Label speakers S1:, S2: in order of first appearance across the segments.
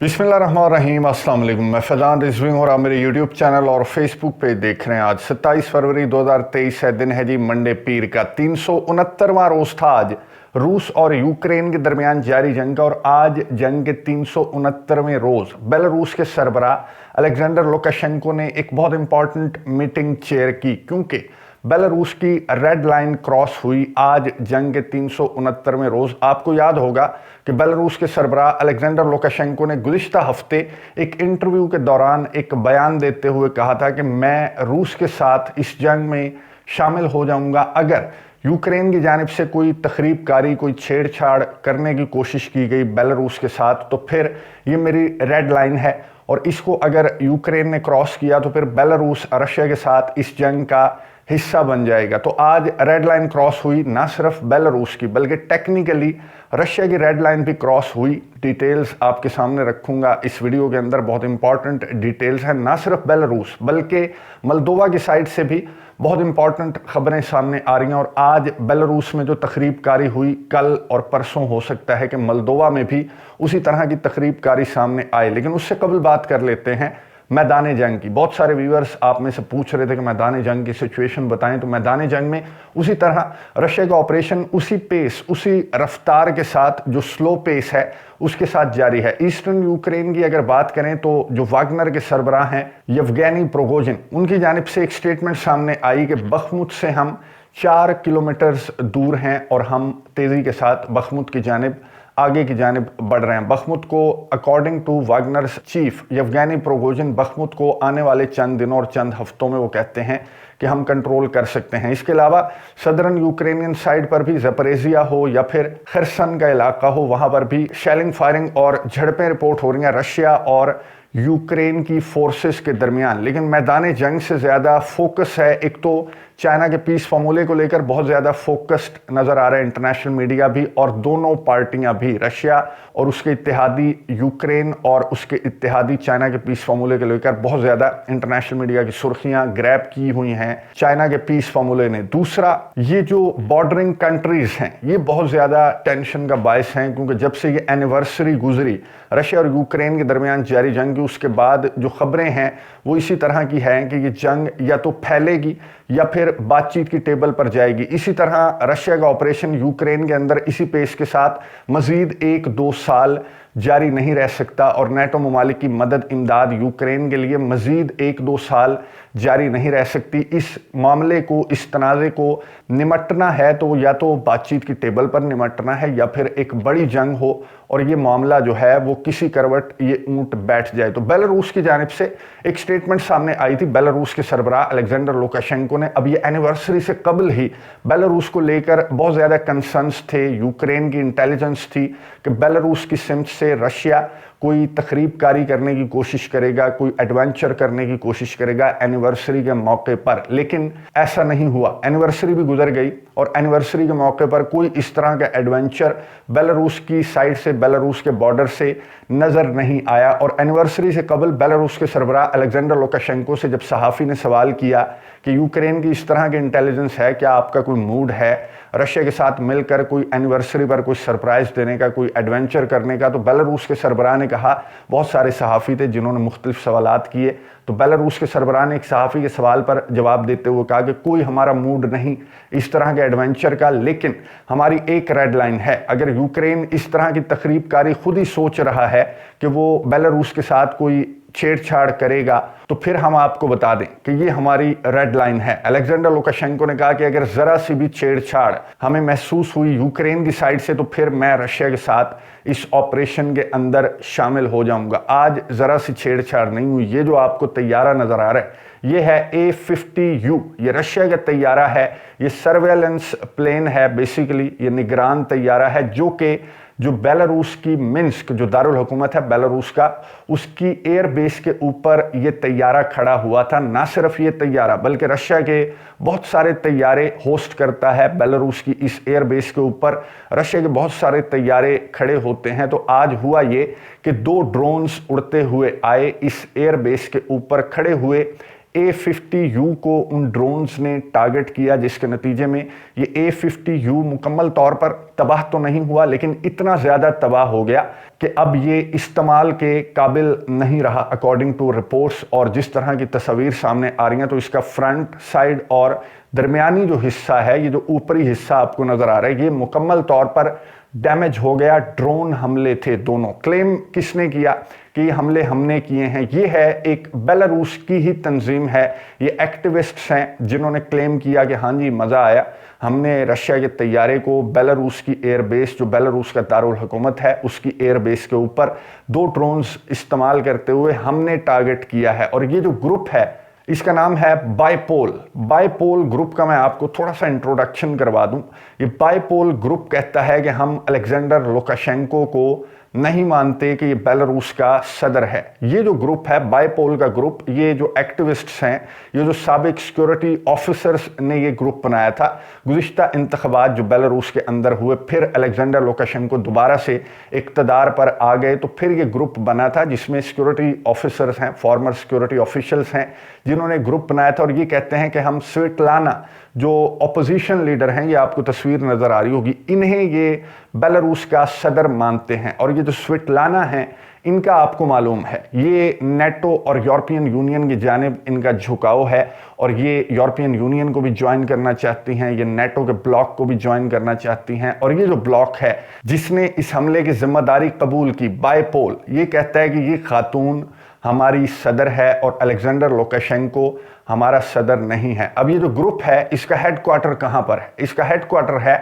S1: बिस्मिल्लाहिर्रहमानिर्रहीम, अस्सलाम वालेकुम। मैं फैज़ान रिजवी और आप मेरे यूट्यूब चैनल और फेसबुक पे देख रहे हैं। आज 27 फरवरी 2023 है, दिन है जी मंडे पीर का। 369वां रोज़ था आज रूस और यूक्रेन के दरमियान जारी जंग का। और आज जंग के 369वें रोज़ बेलारूस के सरबराह अलेक्जेंडर लुकाशेंको ने एक बहुत इंपॉर्टेंट मीटिंग चेयर की, क्योंकि बेलारूस की रेड लाइन क्रॉस हुई आज जंग के 369वें रोज़। आपको याद होगा कि बेलारूस के सरबराह अलेक्जेंडर लुकाशेंको ने गुज़िश्ता हफ्ते एक इंटरव्यू के दौरान एक बयान देते हुए कहा था कि मैं रूस के साथ इस जंग में शामिल हो जाऊंगा अगर यूक्रेन की जानिब से कोई तखरीबकारी, कोई छेड़छाड़ करने की कोशिश की गई बेलारूस के साथ, तो फिर ये मेरी रेड लाइन है और इसको अगर यूक्रेन ने क्रॉस किया तो फिर बेलारूस रशिया के साथ इस जंग का हिस्सा बन जाएगा। तो आज रेड लाइन क्रॉस हुई, ना सिर्फ बेलारूस की बल्कि टेक्निकली रशिया की रेड लाइन भी क्रॉस हुई। डिटेल्स आपके सामने रखूंगा इस वीडियो के अंदर, बहुत इंपॉर्टेंट डिटेल्स हैं। ना सिर्फ बेलारूस बल्कि मोल्दोवा की साइड से भी बहुत इंपॉर्टेंट खबरें सामने आ रही हैं। और आज बेलारूस में जो तखरीबकारी हुई, कल और परसों हो सकता है कि मोल्दोवा में भी उसी तरह की तखरीबकारी सामने आए। लेकिन उससे कबल बात कर लेते हैं मैदान जंग की। बहुत सारे व्यूअर्स आप में से पूछ रहे थे कि मैदान जंग की सिचुएशन बताएं, तो मैदान जंग में उसी तरह रशिया का ऑपरेशन उसी पेस, उसी रफ्तार के साथ, जो स्लो पेस है उसके साथ जारी है। ईस्टर्न यूक्रेन की अगर बात करें तो जो वागनर के सरबराह हैं येवगेनी प्रिगोजिन, उनकी जानिब से एक स्टेटमेंट सामने आई कि बखमुत से हम 4 किलोमीटर दूर हैं और हम तेज़ी के साथ बखमुत की जानिब आगे की जानिब बढ़ रहे हैं। बखमुत को according to Wagner chief Yevgeny Prigozhin, Bakhmut को आने वाले चंद दिनों और चंद हफ्तों में वो कहते हैं कि हम कंट्रोल कर सकते हैं। इसके अलावा सदर्न यूक्रेनियन साइड पर भी ज़परेजिया हो या फिर खरसन का इलाका हो, वहाँ पर भी शेलिंग, फायरिंग और झड़पें रिपोर्ट हो रही हैं रशिया और यूक्रेन की फोर्सेस के दरमियान। लेकिन मैदान जंग से ज़्यादा फोकस है, एक तो चाइना के पीस फॉर्मूले को लेकर बहुत ज़्यादा फोकस्ड नज़र आ रहा है इंटरनेशनल मीडिया भी, और दोनों पार्टियां भी, रशिया और उसके इत्तेहादी यूक्रेन और उसके इत्तेहादी चाइना के पीस फॉर्मूले को लेकर बहुत ज़्यादा इंटरनेशनल मीडिया की सुर्खियां ग्रैब की हुई हैं चाइना के पीस फॉर्मूले ने। दूसरा, ये जो बॉर्डरिंग कंट्रीज हैं ये बहुत ज़्यादा टेंशन का बायस हैं, क्योंकि जब से ये एनिवर्सरी गुजरी रशिया और यूक्रेन के दरमियान जारी जंग की, उसके बाद जो खबरें हैं वो इसी तरह की हैं कि ये जंग या तो फैलेगी या फिर बातचीत की टेबल पर जाएगी। इसी तरह रशिया का ऑपरेशन यूक्रेन के अंदर इसी पेस के साथ मजीद 1-2 साल जारी नहीं रह सकता और नेटो ममालिक की मदद, इमदाद यूक्रेन के लिए मजीद 1-2 साल जारी नहीं रह सकती। इस मामले को, इस तनाज़े को निमटना है तो या तो बातचीत की टेबल पर निमटना है या फिर एक बड़ी जंग हो और ये मामला जो है वो किसी करवट ये ऊंट बैठ जाए। तो बेलारूस की जानिब से एक स्टेटमेंट सामने आई थी बेलारूस के सरबराह अलेक्जेंडर लुकाशेंको ने। अब ये एनिवर्सरी से कबल ही बेलारूस को लेकर बहुत ज़्यादा कंसर्न्स थे। यूक्रेन की इंटेलिजेंस थी कि बेलारूस की सिमत से रशिया कोई तखरीबकारी करने की कोशिश करेगा, कोई एडवेंचर करने की कोशिश करेगा एनिवर्सरी के मौके पर। लेकिन ऐसा नहीं हुआ, एनिवर्सरी भी गुजर गई और एनिवर्सरी के मौके पर कोई इस तरह का एडवेंचर बेलारूस की साइड से, बेलारूस के बॉर्डर से नज़र नहीं आया। और एनिवर्सरी से कबल बेलारूस के सरबराह अलेक्जेंडर लुकाशेंको से जब सहाफ़ी ने सवाल किया कि यूक्रेन की इस तरह की इंटेलिजेंस है, क्या आपका कोई मूड है रशिया के साथ मिलकर कोई एनिवर्सरी पर कोई सरप्राइज देने का, कोई एडवेंचर करने का, तो बेलारूस के सरबराह ने कहा, बहुत सारे सहाफ़ी थे जिन्होंने मुख्तलिफ सवालात किए, तो बेलारूस के सरबराह ने एक सहाफ़ी के सवाल पर जवाब देते हुए कहा कि कोई हमारा मूड नहीं इस तरह के एडवेंचर का, लेकिन हमारी एक रेड लाइन है। अगर यूक्रेन इस तरह की तखरीबकारी खुद ही सोच रहा है कि वो बेलारूस के साथ कोई छेड़छाड़ करेगा तो फिर हम आपको बता दें कि ये हमारी रेड लाइन है। अलेक्जेंडर लुकाशेंको ने कहा कि अगर जरा सी भी छेड़छाड़ हमें महसूस हुई यूक्रेन की साइड से तो फिर मैं रशिया के साथ इस ऑपरेशन के अंदर शामिल हो जाऊंगा। आज जरा सी छेड़छाड़ नहीं हुई। ये जो आपको तैयारा नजर आ रहा है ये है A-50U, ये रशिया का तैयारा है, ये सर्वेलेंस प्लेन है, बेसिकली ये निगरान तैयारा है जो बेलारूस की मिन्स्क, जो दारुल हुकूमत है बेलारूस का, उसकी एयर बेस के ऊपर ये तैयारा खड़ा हुआ था। ना सिर्फ ये तैयारा बल्कि रशिया के बहुत सारे तैयारे होस्ट करता है बेलारूस की इस एयर बेस के ऊपर। रशिया के बहुत सारे तैयारे खड़े होते हैं। तो आज हुआ ये कि 2 ड्रोन्स उड़ते हुए आए, इस एयर बेस के ऊपर खड़े हुए। A50U को उन ड्रोन्स ने टारगेट किया, जिसके नतीजे में ये A50U मुकम्मल तौर पर तबाह तो नहीं हुआ, लेकिन इतना ज़्यादा तबाह हो गया कि अब ये इस्तेमाल के काबिल नहीं रहा अकॉर्डिंग टू रिपोर्ट्स। और जिस तरह की तस्वीर सामने आ रही हैं, तो इसका फ्रंट साइड और दरमियानी जो हिस्सा है, ये जो ऊपरी हिस्सा आपको नज़र आ रहा है, ये मुकम्मल तौर पर डैमेज हो गया। ड्रोन हमले थे दोनों। क्लेम किसने किया कि ये हमले हमने किए हैं? ये है एक बेलारूस की ही तंजीम है, ये एक्टिविस्ट्स हैं जिन्होंने क्लेम किया कि हाँ जी मज़ा आया, हमने रशिया के तैयारे को बेलारूस की एयरबेस, जो बेलारूस का दारुल हुकूमत है, उसकी एयरबेस के ऊपर 2 ड्रोन्स इस्तेमाल करते हुए हमने टारगेट किया है। और ये जो ग्रुप है, इसका नाम है बाइपोल। बाइपोल ग्रुप का मैं आपको थोड़ा सा इंट्रोडक्शन करवा दूं। ये बाइपोल ग्रुप कहता है कि हम अलेक्जेंडर लुकाशेंको को नहीं मानते कि ये बेलारूस का सदर है। ये जो ग्रुप है बाइपोल का ग्रुप, ये जो एक्टिविस्ट्स हैं, ये जो साबिक सिक्योरिटी ऑफिसर्स ने ये ग्रुप बनाया था। गुज़िश्ता इंतखाबात जो बेलारूस के अंदर हुए, फिर अलेक्जेंडर लुकाशेंको दोबारा से इक़्तिदार पर आ गए, तो फिर ये ग्रुप बना था जिसमें सिक्योरिटी ऑफिसर्स हैं, फॉर्मर सिक्योरिटी ऑफिशियल्स हैं, जिन्होंने ग्रुप बनाया था। और ये कहते हैं कि हम स्विटलाना जो अपोजिशन लीडर हैं, ये आपको तस्वीर नज़र आ रही होगी, इन्हें ये बेलारूस का सदर मानते हैं। और ये जो स्विटलाना है, इनका आपको मालूम है, ये नेटो और यूरोपियन यूनियन की जानिब इनका झुकाव है, और ये यूरोपियन यूनियन को भी ज्वाइन करना चाहती हैं, ये नेटो के ब्लॉक को भी ज्वाइन करना चाहती हैं। और ये जो ब्लॉक है जिसने इस हमले की जिम्मेदारी कबूल की, बाइपोल, ये कहता है कि ये खातून हमारी सदर है और अलेक्जेंडर लुकाशेंको हमारा सदर नहीं है। अब ये जो ग्रुप है, इसका हेडक्वार्टर कहाँ पर है? इसका हेडक्वार्टर है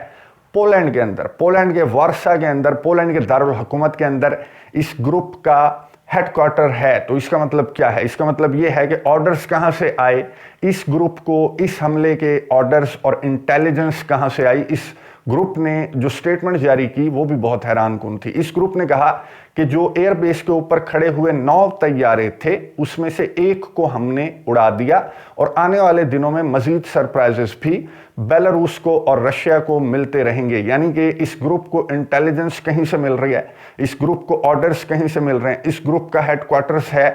S1: पोलैंड के अंदर, पोलैंड के वार्सा के अंदर, पोलैंड के दारुल हुकूमत के अंदर इस ग्रुप का हेडक्वार्टर है। तो इसका मतलब क्या है? इसका मतलब ये है कि ऑर्डर्स कहाँ से आए इस ग्रुप को, इस हमले के ऑर्डर्स और इंटेलिजेंस कहाँ से आई? इस ग्रुप ने जो स्टेटमेंट जारी की वो भी बहुत हैरानकुन थी। इस ग्रुप ने कहा कि जो एयरबेस के ऊपर खड़े हुए 9 तैयारे थे, उसमें से एक को हमने उड़ा दिया, और आने वाले दिनों में मजीद सरप्राइजेस भी बेलारूस को और रशिया को मिलते रहेंगे। यानी कि इस ग्रुप को इंटेलिजेंस कहीं से मिल रही है, इस ग्रुप को ऑर्डर्स कहीं से मिल रहे हैं। इस ग्रुप का हेडक्वार्टर्स है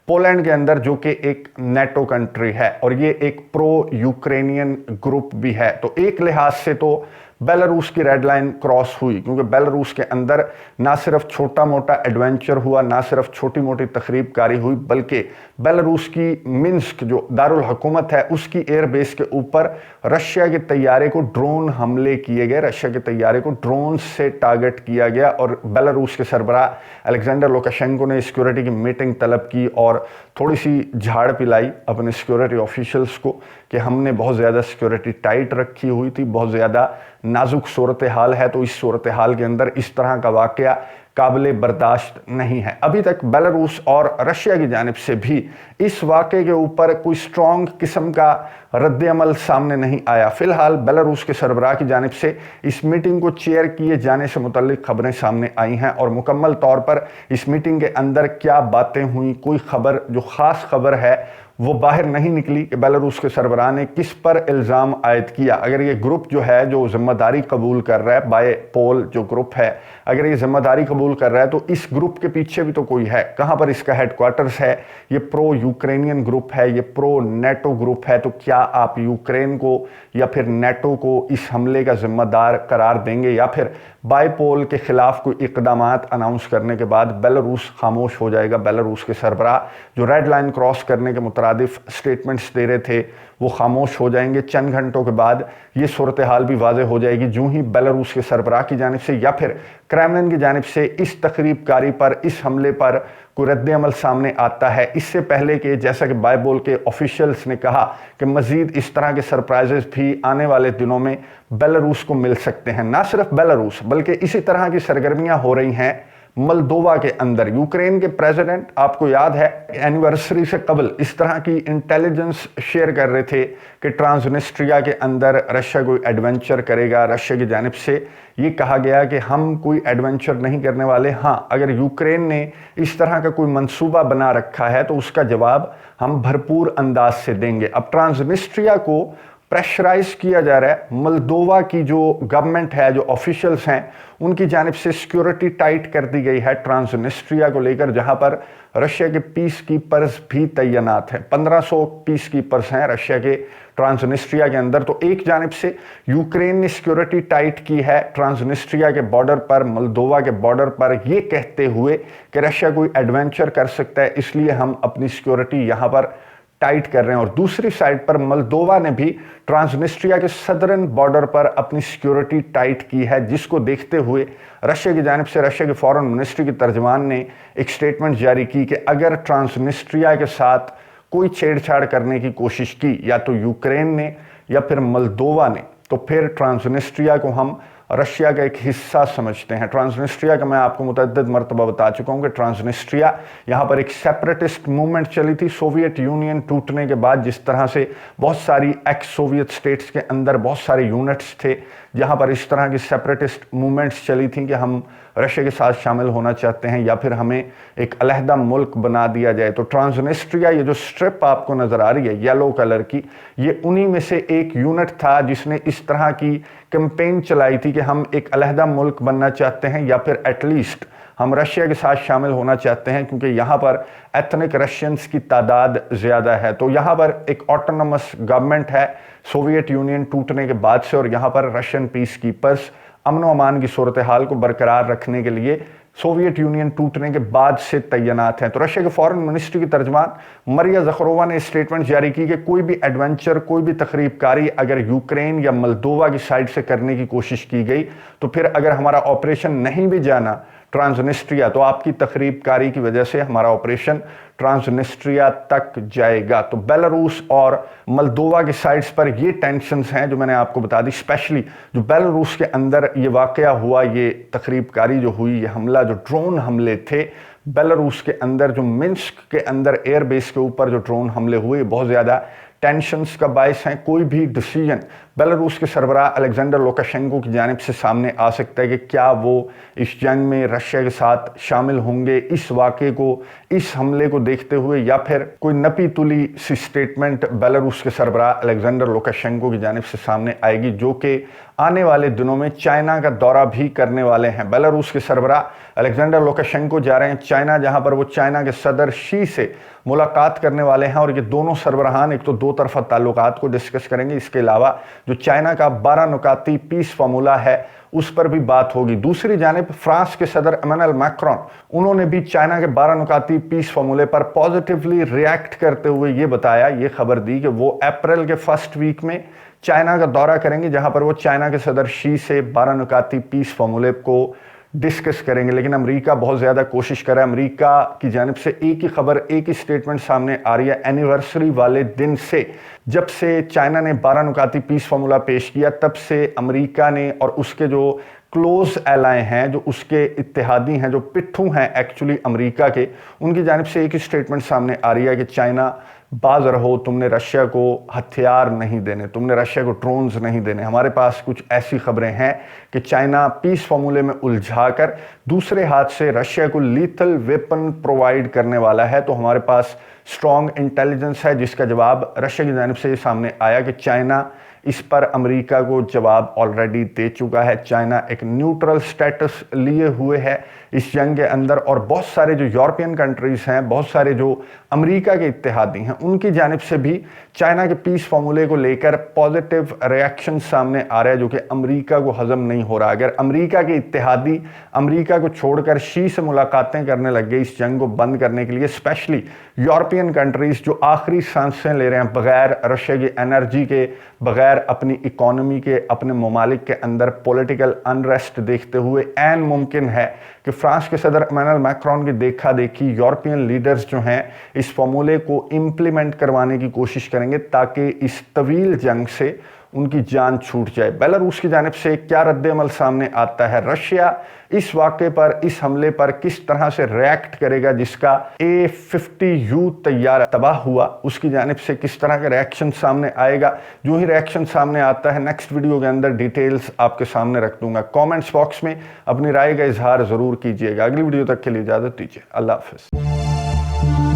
S1: पोलैंड के अंदर, जो कि एक नेटो कंट्री है, और ये एक प्रो यूक्रेनियन ग्रुप भी है। तो एक लिहाज से तो बेलारूस की रेड लाइन क्रॉस हुई, क्योंकि बेलारूस के अंदर ना सिर्फ छोटा मोटा एडवेंचर हुआ, ना सिर्फ छोटी मोटी तकरीबकारी हुई, बल्कि बेलारूस की मिन्स्क जो दारुल हुकूमत है, उसकी एयरबेस के ऊपर रशिया के तैयारे को ड्रोन हमले किए गए, रशिया के तैयारे को ड्रोन से टारगेट किया गया। और बेलारूस के सरबराह अलेक्जेंडर लुकाशेंको ने सिक्योरिटी की मीटिंग तलब की और थोड़ी सी झाड़ पिलाई अपने सिक्योरिटी ऑफिशियल्स को कि हमने बहुत ज़्यादा सिक्योरिटी टाइट रखी हुई थी, बहुत ज़्यादा नाजुक सूरत हाल है, तो इस सूरत हाल के अंदर इस तरह का वाक़या काबिल बर्दाश्त नहीं है। अभी तक बेलारूस और रशिया की जानिब से भी इस वाक़े के ऊपर कोई स्ट्रॉन्ग किस्म का रद्द-ए-अमल सामने नहीं आया। फ़िलहाल बेलारूस के सरबराह की जानिब से इस मीटिंग को चेयर किए जाने से मुतल्लिक खबरें सामने आई हैं, और मुकम्मल तौर पर इस मीटिंग के अंदर क्या बातें हुई, कोई खबर जो ख़ास खबर है वो बाहर नहीं निकली कि बेलारूस के सरबराह ने किस पर इल्ज़ाम आयद किया। अगर ये ग्रुप जो है जो जिम्मेदारी कबूल कर रहा है, बाइपोल जो ग्रुप है, अगर ये जिम्मेदारी कबूल कर रहा है, तो इस ग्रुप के पीछे भी तो कोई है। कहाँ पर इसका हेडक्वार्टर्स है? ये प्रो यूक्रेनियन ग्रुप है, ये प्रो नेटो ग्रुप है। तो क्या आप यूक्रेन को या फिर नेटो को इस हमले का जिम्मेदार करार देंगे, या फिर बाइपोल के खिलाफ कोई इकदामात अनाउंस करने के बाद बेलारूस खामोश हो जाएगा? बेलारूस के सरबराह जो रेड लाइन क्रॉस करने के मुतरादिफ स्टेटमेंट्स दे रहे थे वो खामोश हो जाएंगे। चंद घंटों के बाद ये सूरत हाल भी वाज़ेह हो जाएगी, जो ही बेलारूस के सरबराह की जानिब से या फिर क्रेमलिन की जानिब से इस तकरीबकारी पर, इस हमले पर कोई रद्द-ए-अमल सामने आता है। इससे पहले कि जैसा कि बाइपोल के ऑफिशियल्स ने कहा कि मज़ीद इस तरह के सरप्राइजेस भी आने वाले दिनों में बेलारूस को मिल सकते हैं। ना सिर्फ बेलारूस बल्कि इसी तरह की सरगर्मियां हो रही हैं मोल्दोवा के अंदर। यूक्रेन के प्रेसिडेंट, आपको याद है, एनिवर्सरी से कबल इस तरह की इंटेलिजेंस शेयर कर रहे थे कि ट्रांसनिस्ट्रिया के अंदर रशिया कोई एडवेंचर करेगा। रशिया की जानिब से ये कहा गया कि हम कोई एडवेंचर नहीं करने वाले, हाँ अगर यूक्रेन ने इस तरह का कोई मंसूबा बना रखा है तो उसका जवाब हम भरपूर अंदाज से देंगे। अब ट्रांसनिस्ट्रिया को प्रेशराइज किया जा रहा है। मोल्दोवा की जो गवर्नमेंट है, जो ऑफिशियल्स हैं, उनकी जानिब से सिक्योरिटी टाइट कर दी गई है ट्रांसनिस्ट्रिया को लेकर, जहां पर रशिया के पीस कीपर्स भी तैनात हैं। 1500 पीस कीपर्स हैं रशिया के ट्रांसनिस्ट्रिया के अंदर। तो एक जानिब से यूक्रेन ने सिक्योरिटी टाइट की है ट्रांसनिस्ट्रिया के बॉर्डर पर, मोल्दोवा के बॉर्डर पर, ये कहते हुए कि रशिया कोई एडवेंचर कर सकता है, इसलिए हम अपनी सिक्योरिटी यहां पर टाइट कर रहे हैं। और दूसरी साइड पर मोल्दोवा ने भी ट्रांसनिस्ट्रिया के सदर्न बॉर्डर पर अपनी सिक्योरिटी टाइट की है, जिसको देखते हुए रशिया की जानिब से रशिया के फॉरेन मिनिस्ट्री के तर्जमान ने एक स्टेटमेंट जारी की कि अगर ट्रांसनिस्ट्रिया के साथ कोई छेड़छाड़ करने की कोशिश की, या तो यूक्रेन ने या फिर मोल्दोवा ने, तो फिर ट्रांसनिस्ट्रिया को हम रशिया का एक हिस्सा समझते हैं। ट्रांसनिस्ट्रिया का मैं आपको मुतअद्दिद मरतबा बता चुका हूं कि ट्रांसनिस्ट्रिया यहाँ पर एक सेपरेटिस्ट मूवमेंट चली थी सोवियत यूनियन टूटने के बाद। जिस तरह से बहुत सारी एक्स सोवियत स्टेट्स के अंदर बहुत सारे यूनिट्स थे जहाँ पर इस तरह की सेपरेटिस्ट मूवमेंट्स चली थी कि हम रशिया के साथ शामिल होना चाहते हैं या फिर हमें एक अलहदा मुल्क बना दिया जाए। तो ट्रांसनिस्ट्रिया, ये जो स्ट्रिप आपको नजर आ रही है येलो कलर की, ये उन्हीं में से एक यूनिट था जिसने इस तरह की कैंपेन चलाई थी कि हम एक अलहदा मुल्क बनना चाहते हैं या फिर एटलीस्ट हम रशिया के साथ शामिल होना चाहते हैं, क्योंकि यहाँ पर एथनिक रशियंस की तादाद ज़्यादा है। तो यहाँ पर एक ऑटोनमस गवर्नमेंट है सोवियत यूनियन टूटने के बाद से, और यहाँ पर रशियन पीस कीपर्स अमन व अमान की सूरत हाल को बरकरार रखने के लिए सोवियत यूनियन टूटने के बाद से तैनात हैं। तो रशिया के फॉरेन मिनिस्ट्री की तर्जमान मरिया ज़खरोवा ने स्टेटमेंट जारी की कि कोई भी एडवेंचर, कोई भी तखरीबकारी अगर यूक्रेन या मोल्दोवा की साइड से करने की कोशिश की गई, तो फिर अगर हमारा ऑपरेशन नहीं भी जाना ट्रांसनिस्ट्रिया, तो आपकी तखरीबकारी की वजह से हमारा ऑपरेशन ट्रांसनिस्ट्रिया तक जाएगा। तो बेलारूस और मोल्दोवा की साइड्स पर ये टेंशन्स हैं जो मैंने आपको बता दी। स्पेशली जो बेलारूस के अंदर ये वाकया हुआ, ये तखरीबकारी जो हुई, ये हमला, जो ड्रोन हमले थे बेलारूस के अंदर, जो मिन्स्क के अंदर एयरबेस के ऊपर जो ड्रोन हमले हुए, बहुत ज़्यादा टेंशन्स का बायस हैं। कोई भी डिसीजन बेलारूस के सरबराह अलेक्जेंडर लुकाशेंको की जानिब से सामने आ सकता है कि क्या वो इस जंग में रशिया के साथ शामिल होंगे, इस वाक़े को, इस हमले को देखते हुए, या फिर कोई नपी तुली सी स्टेटमेंट बेलारूस के सरबराह अलेक्जेंडर लुकाशेंको की जानिब से सामने आएगी, जो कि आने वाले दिनों में चाइना का दौरा भी करने वाले हैं। बेलारूस के सरबराह अलेक्जेंडर लुकाशेंको जा रहे हैं चाइना, जहां पर वो चाइना के सदर शी से मुलाकात करने वाले हैं, और ये दोनों सरबराहान एक तो दो तरफा ताल्लुकात को डिस्कस करेंगे, इसके अलावा जो चाइना का 12 नुकाती पीस फार्मूला है उस पर भी बात होगी। दूसरी जानिब फ्रांस के सदर इमैनुअल मैक्रोन, उन्होंने भी चाइना के 12 नुकाती पीस फार्मूले पर पॉजिटिवली रिएक्ट करते हुए ये बताया, ये खबर दी कि वो अप्रैल के फर्स्ट वीक में चाइना का दौरा करेंगे, जहां पर वो चाइना के सदर शी से 12 नुकाती पीस फार्मूले को डिस्कस करेंगे। लेकिन अमेरिका बहुत ज़्यादा कोशिश कर रहा है। अमेरिका की जानिब से एक ही खबर, एक ही स्टेटमेंट सामने आ रही है एनिवर्सरी वाले दिन से, जब से चाइना ने 12 नुकाती पीस फार्मूला पेश किया, तब से अमेरिका ने और उसके जो क्लोज एलाय हैं, जो उसके इत्तेहादी हैं, जो पिट्ठू हैं एक्चुअली अमेरिका के, उनकी जानिब से एक ही स्टेटमेंट सामने आ रही है कि चाइना बाज रहो, तुमने रशिया को हथियार नहीं देने, तुमने रशिया को ड्रोन्स नहीं देने। हमारे पास कुछ ऐसी खबरें हैं कि चाइना पीस फार्मूले में उलझाकर दूसरे हाथ से रशिया को लीथल वेपन प्रोवाइड करने वाला है। तो हमारे पास स्ट्रॉन्ग इंटेलिजेंस है, जिसका जवाब रशिया की जानिब से ये सामने आया कि चाइना इस पर अमेरिका को जवाब ऑलरेडी दे चुका है। चाइना एक न्यूट्रल स्टेटस लिए हुए है इस जंग के अंदर, और बहुत सारे जो यूरोपियन कंट्रीज़ हैं, बहुत सारे जो अमेरिका के इत्तेहादी हैं, उनकी जानिब से भी चाइना के पीस फार्मूले को लेकर पॉजिटिव रिएक्शन सामने आ रहा है, जो कि अमेरिका को हजम नहीं हो रहा। अगर अमेरिका के इत्तेहादी अमेरिका को छोड़कर शी से मुलाकातें करने लग गए इस जंग को बंद करने के लिए, स्पेशली यूरोपियन कंट्रीज़ जो आखिरी सांसें ले रहे हैं बगैर रशिया की एनर्जी के, बगैर अपनी इकोनॉमी के, अपने ममालिक के अंदर पॉलिटिकल अनरेस्ट देखते हुए, ऐन मुमकिन है कि फ्रांस के सदर इमैनुअल मैक्रोन की देखा देखी यूरोपियन लीडर्स जो हैं इस फार्मूले को इम्प्लीमेंट करवाने की कोशिश करेंगे, ताकि इस तवील जंग से उनकी जान छूट जाए। बेलारूस की जानिब से क्या रद्द-ए-अमल सामने आता है, रशिया इस वाक़े पर, इस हमले पर किस तरह से रिएक्ट करेगा, जिसका A-50U तैयार तबाह हुआ, उसकी जानिब से किस तरह का रिएक्शन सामने आएगा। जो ही रिएक्शन सामने आता है नेक्स्ट वीडियो के अंदर डिटेल्स आपके सामने रख दूंगा। कमेंट्स बॉक्स में अपनी राय का इजहार ज़रूर कीजिएगा। अगली वीडियो तक के लिए इजाज़त दीजिए। अल्लाह हाफ़िज़।